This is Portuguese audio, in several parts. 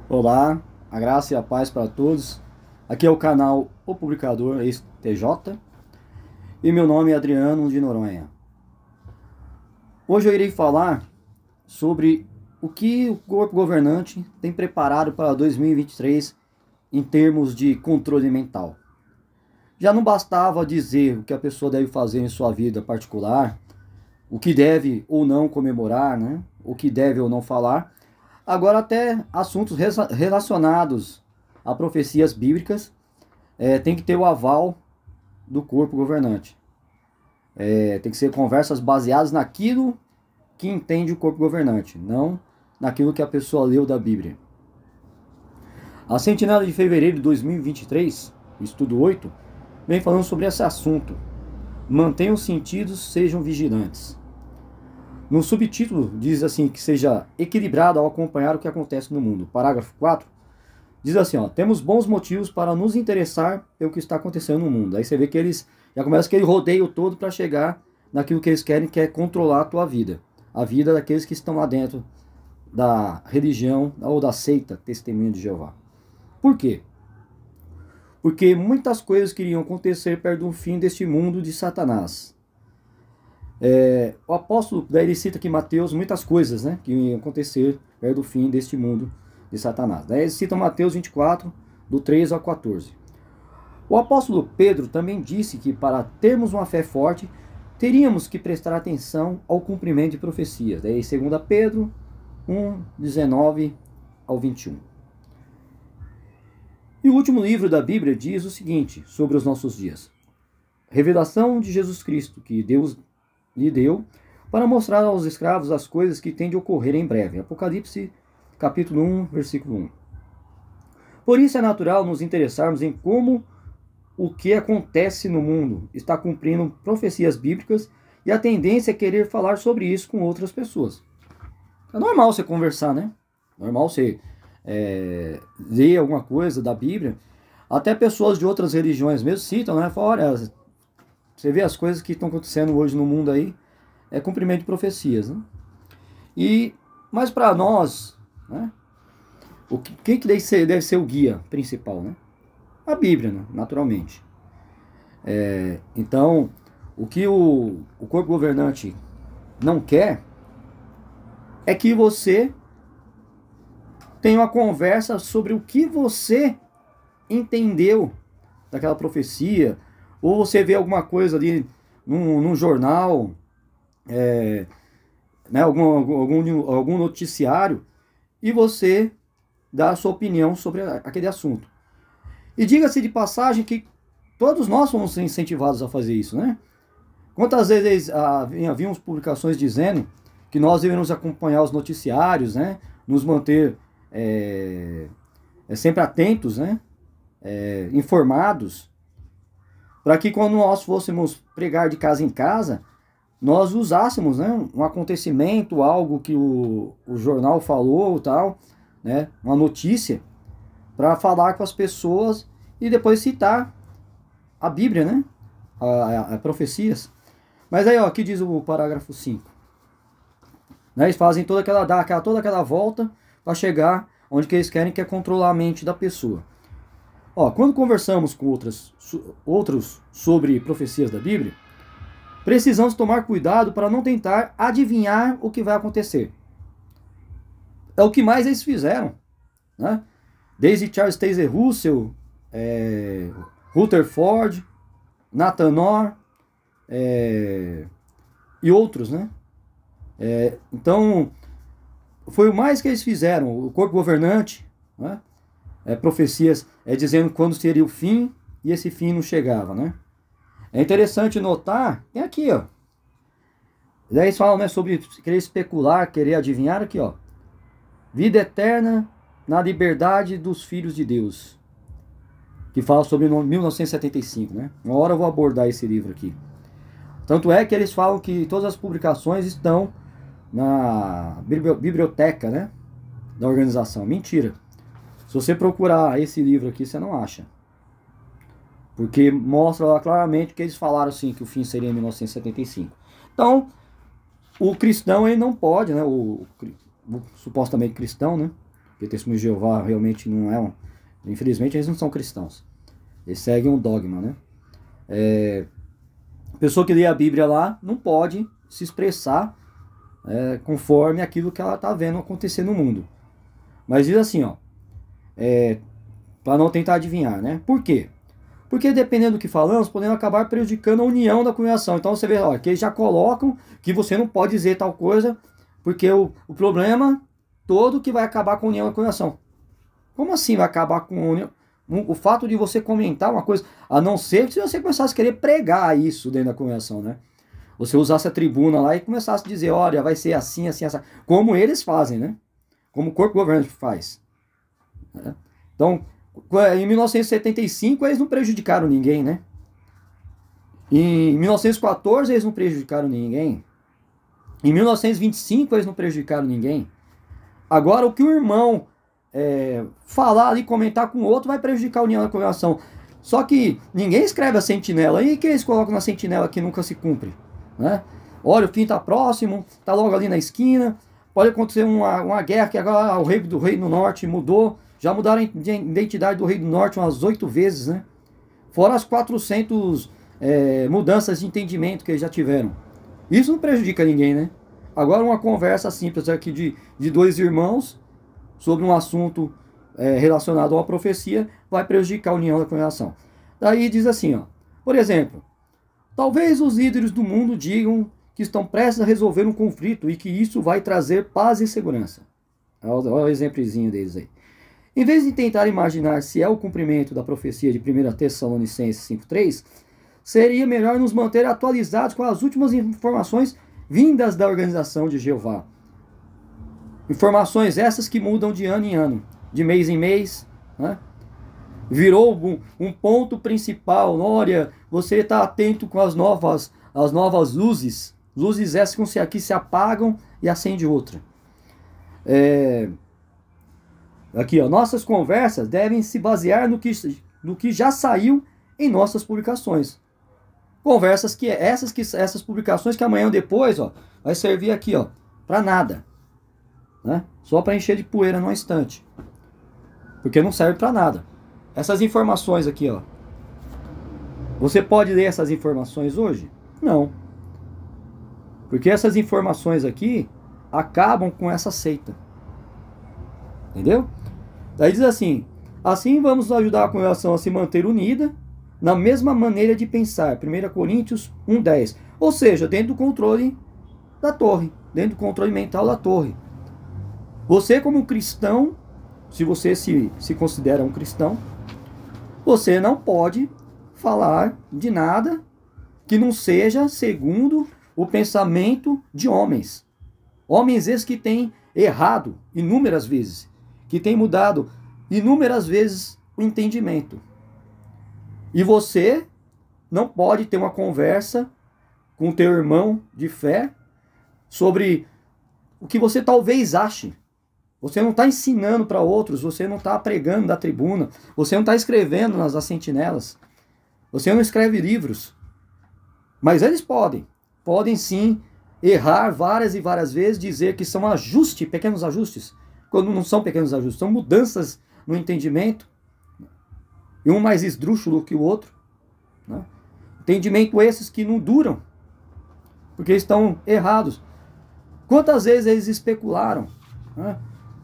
Olá, a graça e a paz para todos. Aqui é o canal O Publicador ex-TJ e meu nome é Adriano de Noronha. Hoje eu irei falar sobre o que o corpo governante tem preparado para 2023 em termos de controle mental. Já não bastava dizer o que a pessoa deve fazer em sua vida particular, o que deve ou não comemorar, né? O que deve ou não falar. Agora até assuntos relacionados a profecias bíblicas tem que ter o aval do corpo governante. Tem que ser conversas baseadas naquilo que entende o corpo governante, não naquilo que a pessoa leu da Bíblia. A Sentinela de Fevereiro de 2023, estudo 8, vem falando sobre esse assunto. Mantenham os sentidos, sejam vigilantes. No subtítulo diz assim que seja equilibrado ao acompanhar o que acontece no mundo. Parágrafo 4 diz assim, ó, temos bons motivos para nos interessar pelo que está acontecendo no mundo. Aí você vê que eles já começam aquele rodeio todo para chegar naquilo que eles querem, que é controlar a tua vida. A vida daqueles que estão lá dentro da religião ou da seita Testemunha de Jeová. Por quê? Porque muitas coisas queriam acontecer perto do fim deste mundo de Satanás. O apóstolo, daí ele cita aqui Mateus, muitas coisas, né, que iam acontecer perto do fim deste mundo de Satanás. Daí ele cita Mateus 24, do 3 ao 14. O apóstolo Pedro também disse que para termos uma fé forte, teríamos que prestar atenção ao cumprimento de profecias. Daí 2 Pedro 1, 19 ao 21. E o último livro da Bíblia diz o seguinte sobre os nossos dias. Revelação de Jesus Cristo, que Deus lhe deu para mostrar aos escravos as coisas que têm de ocorrer em breve. Apocalipse, capítulo 1, versículo 1. Por isso é natural nos interessarmos em como o que acontece no mundo está cumprindo profecias bíblicas e a tendência é querer falar sobre isso com outras pessoas. É normal você conversar, né? Normal você ler alguma coisa da Bíblia. Até pessoas de outras religiões mesmo citam, né? Falam, olha, você vê as coisas que estão acontecendo hoje no mundo aí, é cumprimento de profecias, né? Mas para nós, né, quem que deve ser o guia principal, né? A Bíblia, né, naturalmente. Então, o que o corpo governante não quer é que você tenha uma conversa sobre o que você entendeu daquela profecia, ou você vê alguma coisa ali num jornal, né, algum noticiário, e você dá a sua opinião sobre aquele assunto. E diga-se de passagem que todos nós fomos incentivados a fazer isso, né? Quantas vezes havíamos publicações dizendo que nós devemos acompanhar os noticiários, né? Nos manter sempre atentos, né? Informados, para que quando nós fôssemos pregar de casa em casa, nós usássemos, né, um acontecimento, algo que o jornal falou, tal, né, uma notícia, para falar com as pessoas e depois citar a Bíblia, né, a profecias. Mas aí, ó, aqui diz o parágrafo 5. Né, eles fazem toda aquela volta para chegar onde que eles querem, que é controlar a mente da pessoa. Ó, quando conversamos com outros sobre profecias da Bíblia, precisamos tomar cuidado para não tentar adivinhar o que vai acontecer. É o que mais eles fizeram, né? Desde Charles Taze Russell, Rutherford, Nathan Orr e outros, né? Então, foi o mais que eles fizeram. O corpo governante, né? Profecias dizendo quando seria o fim, e esse fim não chegava, né? É interessante notar, tem aqui, ó. Daí eles falam, né, sobre querer especular, querer adivinhar, aqui, ó. Vida eterna na liberdade dos filhos de Deus. Que fala sobre 1975, né? Uma hora eu vou abordar esse livro aqui. Tanto é que eles falam que todas as publicações estão na biblioteca, né, da organização. Mentira. Se você procurar esse livro aqui, você não acha. Porque mostra lá claramente que eles falaram assim, que o fim seria em 1975. Então, o cristão ele não pode, né, o supostamente cristão, né, porque Testemunho de Jeová realmente não é infelizmente eles não são cristãos. Eles seguem um dogma, né? A pessoa que lê a Bíblia lá não pode se expressar conforme aquilo que ela está vendo acontecer no mundo. Mas diz assim, ó, para não tentar adivinhar, né? Por quê? Porque dependendo do que falamos, podemos acabar prejudicando a união da congregação. Então você vê, ó, que eles já colocam que você não pode dizer tal coisa, porque o problema todo que vai acabar com a união da congregação. Como assim vai acabar com a união? O fato de você comentar uma coisa, a não ser que se você começasse a querer pregar isso dentro da congregação, né? Você usasse a tribuna lá e começasse a dizer, olha, vai ser assim, assim, assim. Como eles fazem, né? Como o corpo governante faz. Né? Então, em 1975 eles não prejudicaram ninguém, né? Em 1914 eles não prejudicaram ninguém. Em 1925 eles não prejudicaram ninguém. Agora o que o irmão falar ali, comentar com o outro, vai prejudicar a união da congregação. Só que ninguém escreve a sentinela. E que eles colocam na sentinela que nunca se cumpre? Né? Olha, o fim está próximo, está logo ali na esquina. Pode acontecer uma guerra que agora o rei do Reino do Norte mudou. Já mudaram a identidade do Rei do Norte umas 8 vezes, né? Fora as 400 mudanças de entendimento que eles já tiveram. Isso não prejudica ninguém, né? Agora uma conversa simples aqui de dois irmãos sobre um assunto relacionado a uma profecia vai prejudicar a união da congregação. Daí diz assim, ó, por exemplo, talvez os líderes do mundo digam que estão prestes a resolver um conflito e que isso vai trazer paz e segurança. Olha o exemplozinho deles aí. Em vez de tentar imaginar se é o cumprimento da profecia de 1 Tessalonicenses 5,3, seria melhor nos manter atualizados com as últimas informações vindas da organização de Jeová. Informações essas que mudam de ano em ano, de mês em mês, né? Virou um ponto principal. Olha, você está atento com as novas luzes. Luzes essas que aqui se apagam e acende outra. Aqui, ó, nossas conversas devem se basear no que já saiu em nossas publicações. Conversas essas publicações que amanhã ou depois, ó, vai servir aqui, ó, para nada, né? Só para encher de poeira numa estante. Porque não serve para nada. Essas informações aqui, ó. Você pode ler essas informações hoje? Não. Porque essas informações aqui acabam com essa seita. Entendeu? Daí diz assim vamos ajudar a congregação a se manter unida na mesma maneira de pensar. 1 Coríntios 1,10. Ou seja, dentro do controle da torre. Dentro do controle mental da torre. Você como cristão, se você se considera um cristão, você não pode falar de nada que não seja segundo o pensamento de homens. Homens esses que têm errado inúmeras vezes. Que têm mudado inúmeras vezes o entendimento. E você não pode ter uma conversa com o teu irmão de fé sobre o que você talvez ache. Você não está ensinando para outros, você não está pregando da tribuna, você não está escrevendo nas sentinelas, você não escreve livros. Mas eles podem sim errar várias e várias vezes, dizer que são pequenos ajustes, quando não são pequenos ajustes, são mudanças no entendimento, e um mais esdrúxulo que o outro, né? Entendimento esses que não duram, porque estão errados. Quantas vezes eles especularam, né?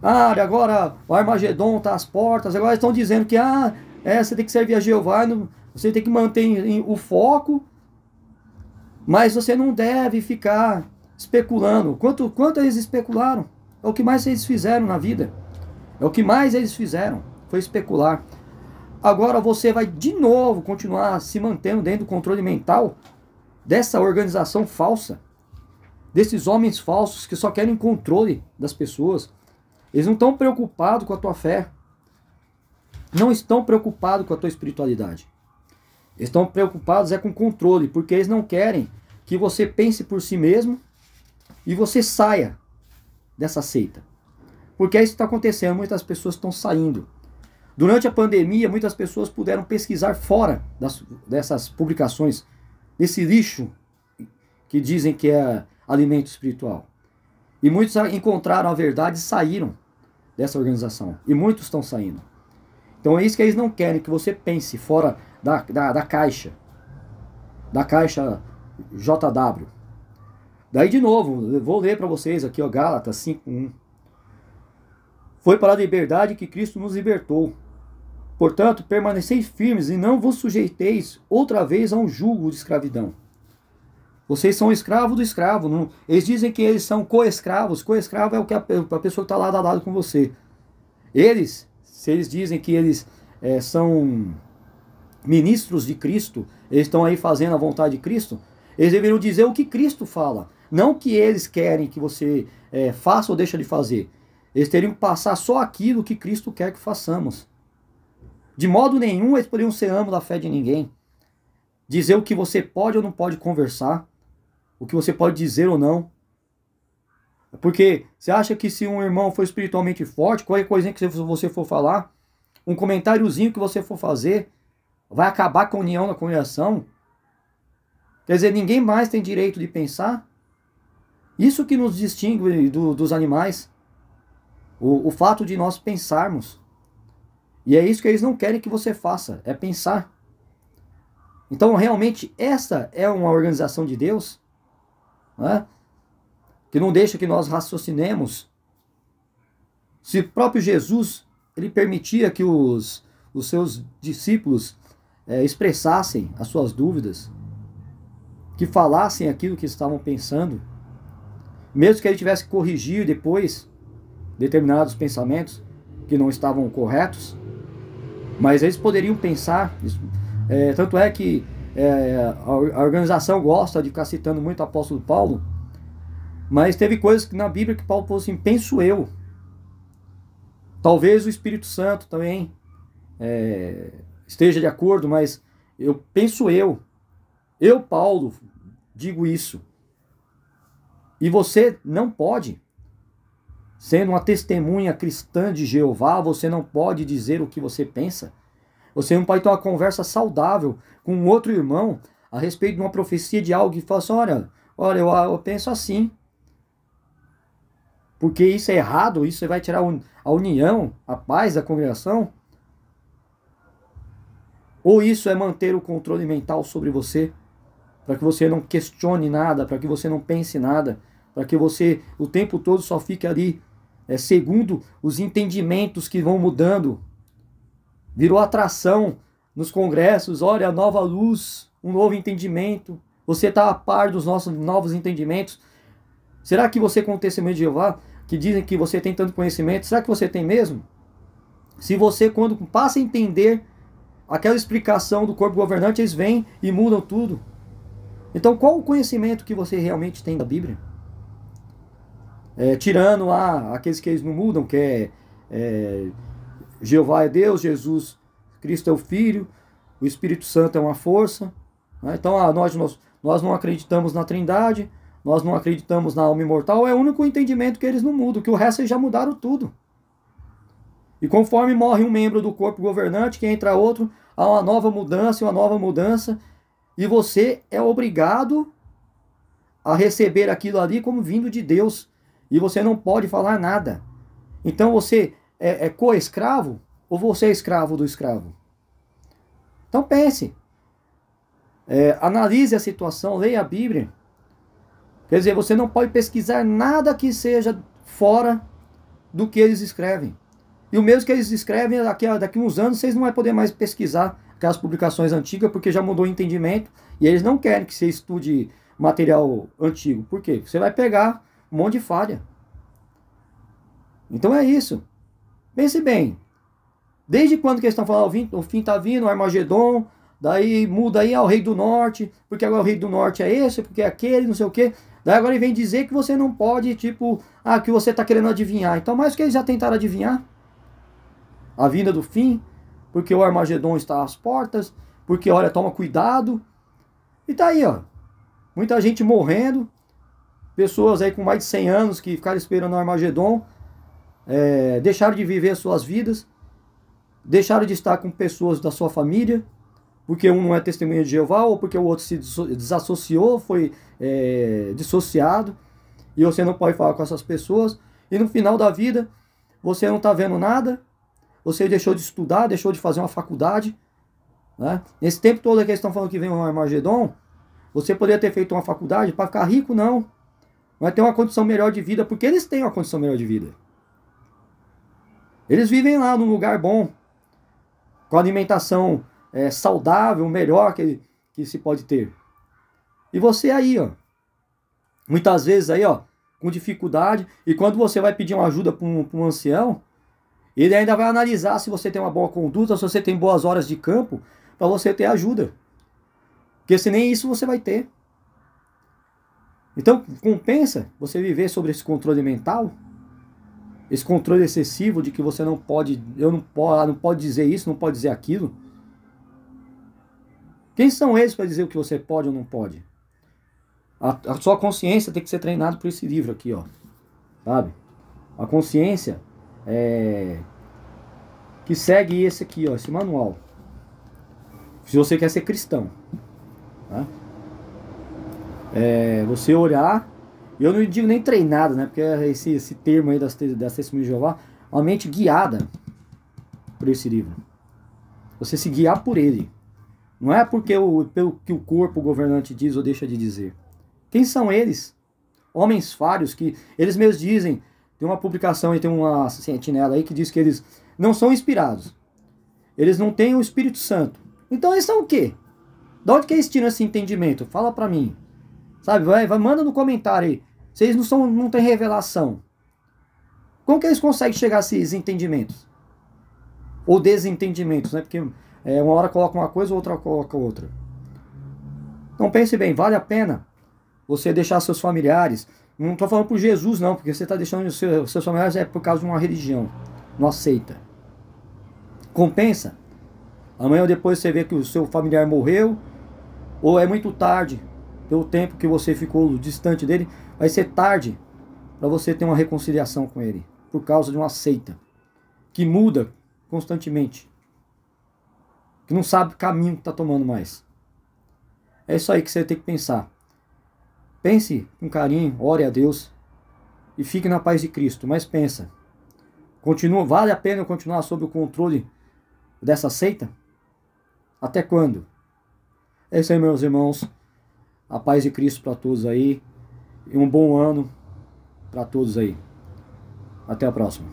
Agora o Armagedon está às portas, agora estão dizendo que você tem que servir a Jeová, você tem que manter o foco, mas você não deve ficar especulando. Quanto eles especularam? É o que mais eles fizeram na vida. É o que mais eles fizeram, foi especular. Agora você vai de novo continuar se mantendo dentro do controle mental dessa organização falsa, desses homens falsos que só querem controle das pessoas. Eles não estão preocupados com a tua fé. Não estão preocupados com a tua espiritualidade. Eles estão preocupados com controle, porque eles não querem que você pense por si mesmo e você saia dessa seita. Porque é isso que está acontecendo, muitas pessoas estão saindo. Durante a pandemia, muitas pessoas puderam pesquisar fora dessas publicações, desse lixo que dizem que é alimento espiritual. E muitos encontraram a verdade e saíram dessa organização. E muitos estão saindo. Então é isso que eles não querem, que você pense fora da caixa. Da caixa JW. Daí de novo, eu vou ler para vocês aqui, ó, Gálatas 5:1. Foi para a liberdade que Cristo nos libertou. Portanto, permaneceis firmes e não vos sujeiteis outra vez a um jugo de escravidão. Vocês são escravos do escravo. Não? Eles dizem que eles são co-escravos. Co-escravo é o que a pessoa que está lado a lado com você. Se eles dizem que eles são ministros de Cristo, eles estão aí fazendo a vontade de Cristo, eles deveriam dizer o que Cristo fala. Não o que eles querem que você faça ou deixe de fazer. Eles teriam que passar só aquilo que Cristo quer que façamos. De modo nenhum eles poderiam ser amo da fé de ninguém. Dizer o que você pode ou não pode conversar. O que você pode dizer ou não. Porque você acha que se um irmão for espiritualmente forte, qualquer coisinha que você for falar, um comentáriozinho que você for fazer, vai acabar com a união na congregação? Quer dizer, ninguém mais tem direito de pensar? Isso que nos distingue dos animais. O fato de nós pensarmos. E é isso que eles não querem que você faça, é pensar. Então, realmente, essa é uma organização de Deus, né? Que não deixa que nós raciocinemos. Se o próprio Jesus, ele permitia que os seus discípulos expressassem as suas dúvidas, que falassem aquilo que estavam pensando, mesmo que ele tivesse que corrigir depois determinados pensamentos que não estavam corretos, mas eles poderiam pensar. Tanto é que a organização gosta de ficar citando muito o apóstolo Paulo, mas teve coisas na Bíblia que Paulo falou assim: penso eu. Talvez o Espírito Santo também esteja de acordo, mas eu penso eu, Paulo, digo isso. E você não pode, sendo uma testemunha cristã de Jeová, você não pode dizer o que você pensa. Você não pode ter uma conversa saudável com um outro irmão a respeito de uma profecia de algo e falar assim: olha, eu penso assim. Porque isso é errado, isso vai tirar a união, a paz da congregação. Ou isso é manter o controle mental sobre você, para que você não questione nada, para que você não pense nada, para que você o tempo todo só fique ali segundo os entendimentos que vão mudando. Virou atração nos congressos, olha, a nova luz, um novo entendimento. Você está a par dos nossos novos entendimentos. Será que você, com o testemunho de Jeová, que dizem que você tem tanto conhecimento, será que você tem mesmo? Se você, quando passa a entender aquela explicação do corpo governante, eles vêm e mudam tudo. Então, qual o conhecimento que você realmente tem da Bíblia? Tirando aqueles que eles não mudam, que Jeová é Deus, Jesus Cristo é o Filho, o Espírito Santo é uma força. Né? Então, nós não acreditamos na Trindade, nós não acreditamos na alma imortal, é o único entendimento que eles não mudam, que o resto eles já mudaram tudo. E conforme morre um membro do corpo governante, que entra outro, há uma nova mudança, e você é obrigado a receber aquilo ali como vindo de Deus, e você não pode falar nada. Então você é co-escravo, ou você é escravo do escravo? Então pense, analise a situação, leia a Bíblia. Quer dizer, você não pode pesquisar nada que seja fora do que eles escrevem. E o mesmo que eles escrevem, daqui a uns anos, vocês não vão poder mais pesquisar aquelas publicações antigas, porque já mudou o entendimento, e eles não querem que você estude material antigo. Por quê? Você vai pegar um monte de falha. Então é isso. Pense bem. Desde quando que eles estão falando, o fim está vindo, o Armagedon, daí muda aí ao Rei do Norte, porque agora o Rei do Norte é esse, porque é aquele, não sei o quê. Daí agora ele vem dizer que você não pode, que você está querendo adivinhar. Então, mais que eles já tentaram adivinhar a vinda do fim, porque o Armagedon está às portas, porque, olha, toma cuidado. E tá aí, ó, muita gente morrendo, pessoas aí com mais de 100 anos que ficaram esperando o Armagedon, deixaram de viver as suas vidas, deixaram de estar com pessoas da sua família, porque um não é testemunha de Jeová, ou porque o outro se desassociou, foi dissociado, e você não pode falar com essas pessoas, e no final da vida, você não está vendo nada, você deixou de estudar, deixou de fazer uma faculdade, né? Nesse tempo todo que eles estão falando que vem um Armagedon, você poderia ter feito uma faculdade para ficar rico, não. Vai ter uma condição melhor de vida, porque eles têm uma condição melhor de vida. Eles vivem lá num lugar bom, com alimentação saudável, melhor que se pode ter. E você aí, ó, muitas vezes aí, ó, com dificuldade, e quando você vai pedir uma ajuda para um ancião, ele ainda vai analisar se você tem uma boa conduta, se você tem boas horas de campo, para você ter ajuda. Porque se nem isso você vai ter. Então, compensa você viver sobre esse controle mental, esse controle excessivo de que você não pode, não pode dizer isso, não pode dizer aquilo. Quem são eles para dizer o que você pode ou não pode? A sua consciência tem que ser treinada por esse livro aqui, ó. Sabe? A consciência que segue esse aqui, ó, esse manual. Se você quer ser cristão, tá? Você orar, eu não digo nem treinado, né? Porque esse termo aí das testemunhas de Jeová, a mente guiada por esse livro. Você se guiar por ele. Não é porque pelo que o corpo governante diz ou deixa de dizer. Quem são eles? Homens falhos que eles mesmos dizem. Tem uma publicação e tem uma sentinela aí que diz que eles não são inspirados. Eles não têm o Espírito Santo. Então eles são o quê? De onde que eles tiram esse entendimento? Fala pra mim. Sabe, manda no comentário aí. Vocês não têm revelação. Como que eles conseguem chegar a esses entendimentos? Ou desentendimentos, né? Porque uma hora coloca uma coisa, outra coloca outra. Então pense bem, vale a pena você deixar seus familiares. Não estou falando por Jesus não, porque você está deixando seus familiares por causa de uma religião. Não aceita. Compensa? Amanhã ou depois você vê que o seu familiar morreu, ou é muito tarde, pelo tempo que você ficou distante dele, vai ser tarde para você ter uma reconciliação com ele, por causa de uma seita que muda constantemente, que não sabe o caminho que está tomando mais. É isso aí que você tem que pensar. Pense com carinho, ore a Deus e fique na paz de Cristo, mas pensa, vale a pena continuar sob o controle dessa seita? Até quando? É isso aí, meus irmãos. A paz de Cristo para todos aí. E um bom ano para todos aí. Até a próxima.